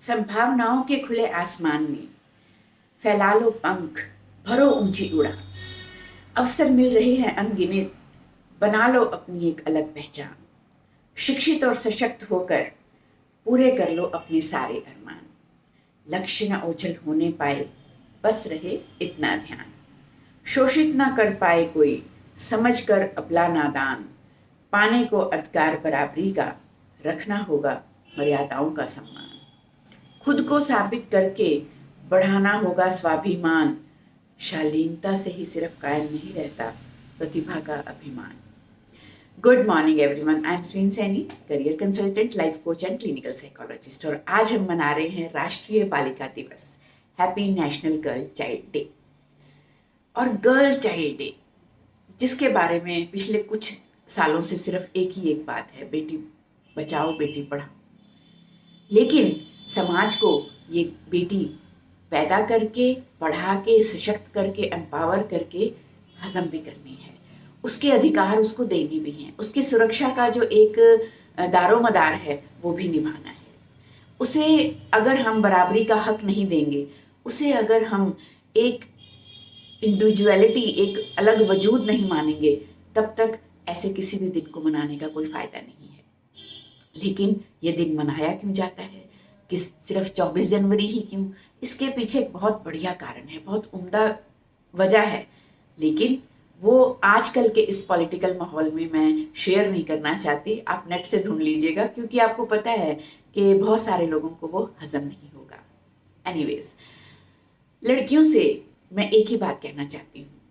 संभावनाओं के खुले आसमान में फैला लो पंख, भरो ऊंची उड़ान। अवसर मिल रहे हैं अनगिनत, बना लो अपनी एक अलग पहचान। शिक्षित और सशक्त होकर पूरे कर लो अपने सारे अरमान। लक्ष्य न ओझल होने पाए, बस रहे इतना ध्यान। शोषित न कर पाए कोई, समझ कर अबला नादान। पाने को अधिकार बराबरी का, रखना होगा मर्यादाओं का सम्मान। खुद को साबित करके बढ़ाना होगा स्वाभिमान। शालीनता से ही सिर्फ कायम नहीं रहता प्रतिभा का अभिमान। Good morning everyone, I am Sween Saini, career consultant, life coach and clinical psychologist. और आज हम मना रहे हैं राष्ट्रीय बालिका दिवस, happy national girl child day. और गर्ल चाइल्ड डे जिसके बारे में पिछले कुछ सालों से सिर्फ एक बात है, बेटी बचाओ बेटी पढ़ाओ। लेकिन समाज को ये बेटी पैदा करके, पढ़ा के, सशक्त करके, एम्पावर करके हजम भी करनी है। उसके अधिकार उसको देने भी हैं। उसकी सुरक्षा का जो एक दारोमदार है वो भी निभाना है। उसे अगर हम बराबरी का हक नहीं देंगे, उसे अगर हम एक इंडिविजुअलिटी, एक अलग वजूद नहीं मानेंगे, तब तक ऐसे किसी भी दिन को मनाने का कोई फायदा नहीं है। लेकिन ये दिन मनाया क्यों जाता है, कि सिर्फ 24 जनवरी ही क्यों? इसके पीछे एक बहुत बढ़िया कारण है, बहुत उम्दा वजह है। लेकिन वो आजकल के इस पॉलिटिकल माहौल में मैं शेयर नहीं करना चाहती। आप नेट से ढूंढ लीजिएगा, क्योंकि आपको पता है कि बहुत सारे लोगों को वो हजम नहीं होगा। एनीवेज, लड़कियों से मैं एक ही बात कहना चाहती हूँ।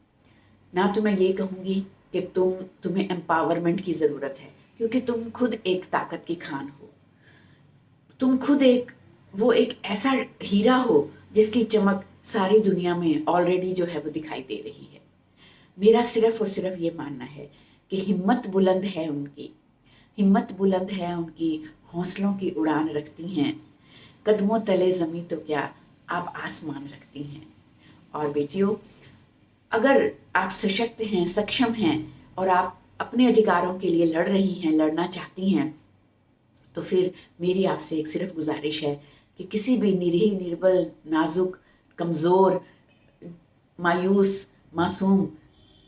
ना तो मैं ये कहूँगी कि तुम्हें एम्पावरमेंट की ज़रूरत है, क्योंकि तुम खुद एक ताकत की खान हो। तुम खुद वो एक ऐसा हीरा हो जिसकी चमक सारी दुनिया में ऑलरेडी जो है वो दिखाई दे रही है। मेरा सिर्फ और सिर्फ ये मानना है कि हिम्मत बुलंद है उनकी, हिम्मत बुलंद है उनकी, हौसलों की उड़ान रखती हैं। कदमों तले जमी तो क्या, आप आसमान रखती हैं। और बेटियों, अगर आप सशक्त हैं, सक्षम हैं और आप अपने अधिकारों के लिए लड़ रही हैं, लड़ना चाहती हैं, तो फिर मेरी आपसे एक सिर्फ गुजारिश है कि किसी भी निरीह, निर्बल, नाजुक, कमज़ोर, मायूस, मासूम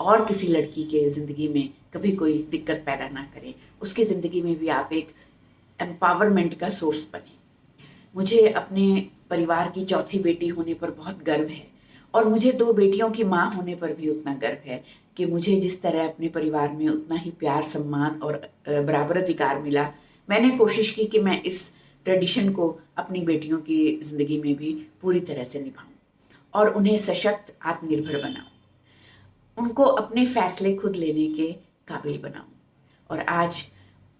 और किसी लड़की के ज़िंदगी में कभी कोई दिक्कत पैदा ना करें। उसकी ज़िंदगी में भी आप एक एम्पावरमेंट का सोर्स बने। मुझे अपने परिवार की चौथी बेटी होने पर बहुत गर्व है, और मुझे 2 बेटियों की माँ होने पर भी उतना गर्व है कि मुझे जिस तरह अपने परिवार में उतना ही प्यार, सम्मान और बराबर अधिकार मिला। मैंने कोशिश की कि मैं इस ट्रेडिशन को अपनी बेटियों की ज़िंदगी में भी पूरी तरह से निभाऊं और उन्हें सशक्त, आत्मनिर्भर बनाऊं, उनको अपने फैसले खुद लेने के काबिल बनाऊं। और आज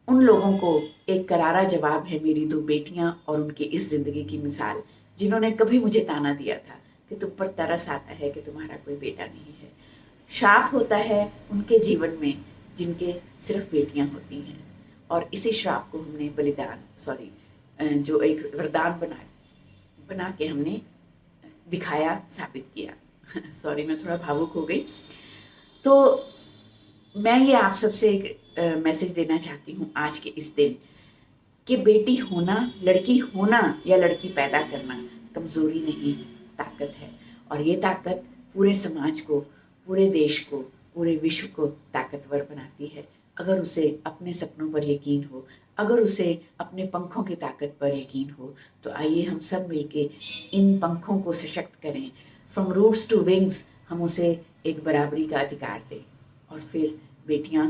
उन लोगों को एक करारा जवाब है मेरी 2 बेटियां और उनकी इस ज़िंदगी की मिसाल, जिन्होंने कभी मुझे ताना दिया था कि तुम पर तरस आता है कि तुम्हारा कोई बेटा नहीं है। श्राप होता है उनके जीवन में जिनके सिर्फ बेटियां होती हैं, और इसी श्राप को हमने जो एक वरदान बना के हमने दिखाया, साबित किया। सॉरी, मैं थोड़ा भावुक हो गई। तो मैं ये आप सबसे एक मैसेज देना चाहती हूँ आज के इस दिन, कि बेटी होना, लड़की होना या लड़की पैदा करना कमज़ोरी नहीं, ताकत है। और ये ताकत पूरे समाज को, पूरे देश को, पूरे विश्व को ताकतवर बनाती है, अगर उसे अपने सपनों पर यकीन हो, अगर उसे अपने पंखों की ताकत पर यकीन हो। तो आइए हम सब मिलके इन पंखों को सशक्त करें। फ्रॉम रूट्स टू विंग्स हम उसे एक बराबरी का अधिकार दें, और फिर बेटियां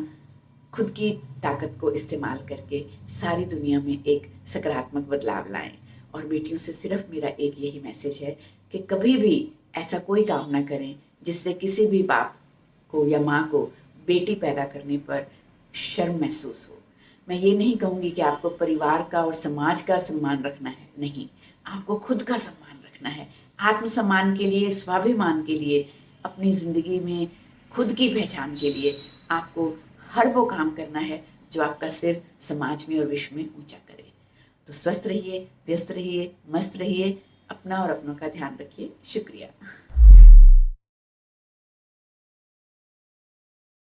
खुद की ताकत को इस्तेमाल करके सारी दुनिया में एक सकारात्मक बदलाव लाएं। और बेटियों से सिर्फ मेरा एक यही मैसेज है कि कभी भी ऐसा कोई काम ना करें जिससे किसी भी बाप को या माँ को बेटी पैदा करने पर शर्म महसूस हो। मैं ये नहीं कहूँगी कि आपको परिवार का और समाज का सम्मान रखना है, नहीं, आपको खुद का सम्मान रखना है। आत्मसम्मान के लिए, स्वाभिमान के लिए, अपनी ज़िंदगी में खुद की पहचान के लिए आपको हर वो काम करना है जो आपका सिर समाज में और विश्व में ऊंचा करे। तो स्वस्थ रहिए, व्यस्त रहिए, मस्त रहिए, अपना और अपनों का ध्यान रखिए। शुक्रिया।